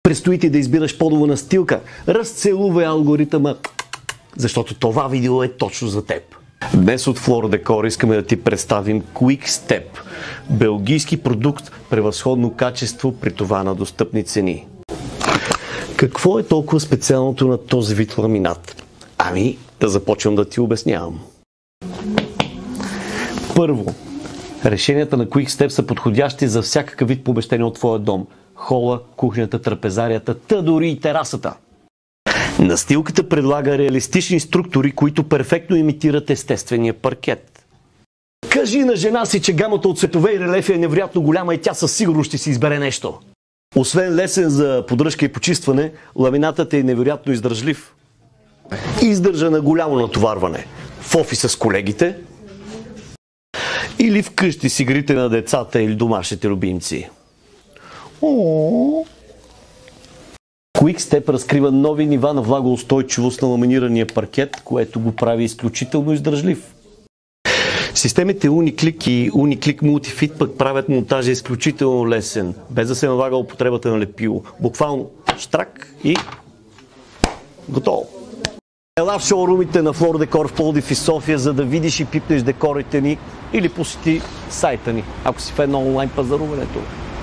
Предстои ти да избираш подова настилка. Разцелувай алгоритъма, защото това видео е точно за теб. Днес от Floor Decor искаме да ти представим Quick Step. Белгийски продукт, превъзходно качество, при това на достъпни цени. Какво е толкова специалното на този вид ламинат? Ами, да започвам да ти обяснявам. Първо, решенията на Quick Step са подходящи за всякакъв вид помещение от твоя дом. Хола, кухнята, трапезарията, та дори и терасата. Настилката предлага реалистични структури, които перфектно имитират естествения паркет. Кажи на жена си, че гамата от цветове и релефи е невероятно голяма и тя със сигурност ще си избере нещо. Освен лесен за поддръжка и почистване, ламинатът е невероятно издръжлив. Издържа на голямо натоварване. В офиса с колегите или вкъщи с игрите на децата или домашните любимци. Quick Step разкрива нови нива на влагоустойчивост на ламинирания паркет, което го прави изключително издръжлив. Системите Uniclick и Uniclick Multifit пък правят монтажа изключително лесен, без да се налага употребата на лепило. Буквално штрак и готово. Ела в шоурумите на Floor Decor в Пловдив и София, за да видиш и пипнеш декорите ни, или посети сайта ни, ако си в едно онлайн пазаруването.